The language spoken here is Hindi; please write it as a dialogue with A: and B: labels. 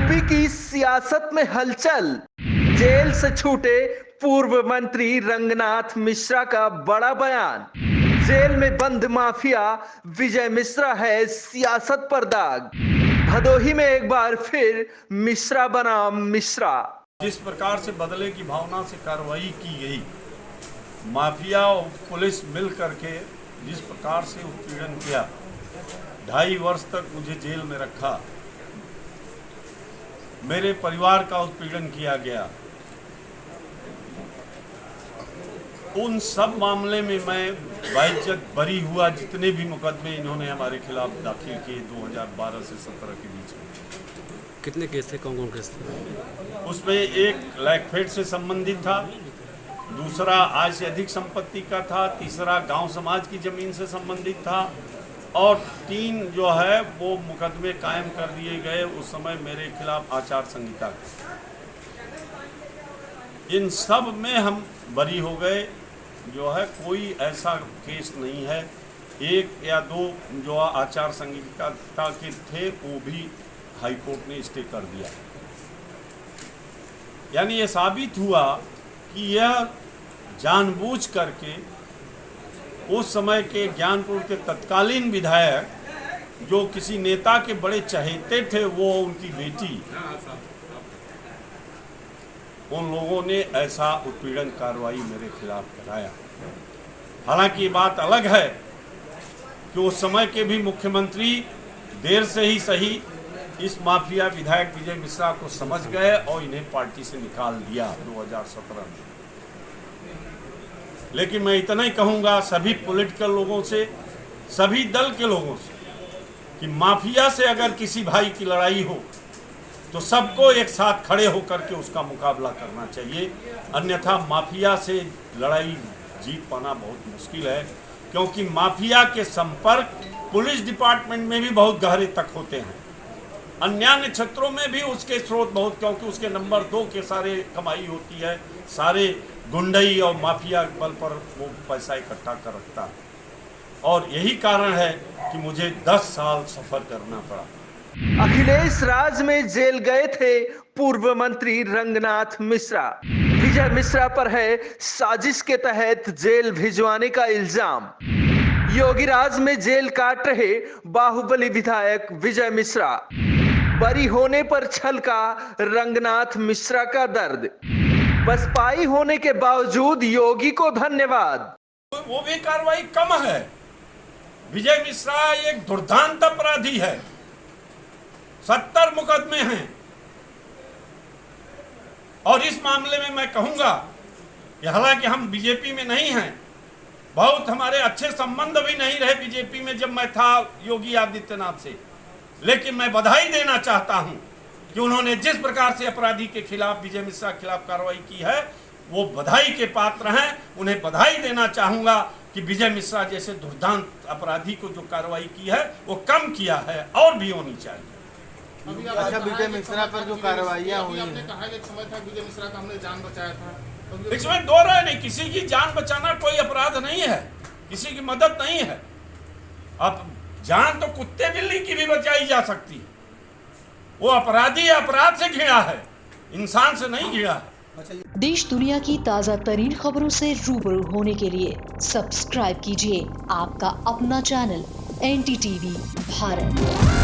A: यूपी की सियासत में हलचल। जेल से छूटे पूर्व मंत्री रंगनाथ मिश्रा का बड़ा बयान। जेल में बंद माफिया विजय मिश्रा है सियासत पर दाग। भदोही में एक बार फिर मिश्रा बना मिश्रा।
B: जिस प्रकार से बदले की भावना से कार्रवाई की गई, माफिया और पुलिस मिल करके जिस प्रकार से उत्पीड़न किया, 2.5 वर्ष तक मुझे जेल में रखा, मेरे परिवार का उत्पीड़न किया गया। उन सब मामले में मैं बाइज्जत बरी हुआ। जितने भी मुकदमे इन्होंने हमारे खिलाफ दाखिल किए 2012 से 17 के बीच में।
C: कितने केस थे, कौन कौन केस थे?
B: उसमें एक लैंडफेड से संबंधित था, दूसरा आय से अधिक संपत्ति का था, तीसरा गांव समाज की जमीन से संबंधित था और 3 जो है वो मुकदमे कायम कर दिए गए उस समय मेरे खिलाफ आचार संहिता के। इन सब में हम बरी हो गए। जो है कोई ऐसा केस नहीं है। 1 या 2 जो आचार संहिता के थे वो भी हाई कोर्ट ने स्टे कर दिया। यानी ये साबित हुआ कि यह जानबूझ करके उस समय के ज्ञानपुर के तत्कालीन विधायक जो किसी नेता के बड़े चहेते थे, वो उनकी बेटी, उन लोगों ने ऐसा उत्पीड़न कार्रवाई मेरे खिलाफ कराया। हालांकि ये बात अलग है कि उस समय के भी मुख्यमंत्री देर से ही सही इस माफिया विधायक विजय मिश्रा को समझ गए और इन्हें पार्टी से निकाल दिया 2017 में। लेकिन मैं इतना ही कहूँगा सभी पॉलिटिकल लोगों से, सभी दल के लोगों से, कि माफिया से अगर किसी भाई की लड़ाई हो तो सबको एक साथ खड़े होकर के उसका मुकाबला करना चाहिए। अन्यथा माफिया से लड़ाई जीत पाना बहुत मुश्किल है, क्योंकि माफिया के संपर्क पुलिस डिपार्टमेंट में भी बहुत गहरे तक होते हैं। अन्य क्षेत्रों में भी उसके स्रोत बहुत, क्योंकि उसके नंबर 2 के सारे कमाई होती है, सारे गुंडई और माफिया बल पर वो पैसा इकट्ठा कर रखता है। और यही कारण है कि मुझे 10 साल सफर करना पड़ा।
A: अखिलेश राज में जेल गए थे पूर्व मंत्री रंगनाथ मिश्रा। विजय मिश्रा पर है साजिश के तहत जेल भिजवाने का इल्जाम। योगी राज में जेल काट रहे बाहुबली विधायक विजय मिश्रा। बरी होने पर छलका रंगनाथ मिश्रा का दर्द। बसपाई होने के बावजूद योगी को धन्यवाद।
B: वो भी कार्रवाई कम है। विजय मिश्रा एक दुर्दांत अपराधी है। 70 मुकदमे हैं और इस मामले में मैं कहूंगा कि हालांकि हम बीजेपी में नहीं हैं, बहुत हमारे अच्छे संबंध भी नहीं रहे बीजेपी में जब मैं था योगी आदित्यनाथ से, लेकिन मैं बधाई देना चाहता हूं कि उन्होंने जिस प्रकार से अपराधी के खिलाफ, विजय मिश्रा के खिलाफ कार्रवाई की है, वो बधाई के पात्र हैं। उन्हें बधाई देना चाहूंगा कि विजय मिश्रा जैसे दुर्दांत अपराधी को जो कार्रवाई की है वो कम किया है और भी होनी चाहिए।
D: अच्छा, विजय मिश्रा पर जो कार्रवाइयाँ हुई
E: आपने कहा कि एक समय था विजय मिश्रा का हमने जान बचाया था।
B: इसमें दो राय नहीं, किसी की जान बचाना कोई अपराध नहीं है, किसी की मदद नहीं है। अब जान तो कुत्ते बिल्ली की भी बचाई जा सकती है। वो अपराधी अपराध से घिरा है, इंसान से नहीं घिरा है।
F: देश दुनिया की ताज़ा तरीन खबरों से रूबरू होने के लिए सब्सक्राइब कीजिए आपका अपना चैनल NDTV भारत।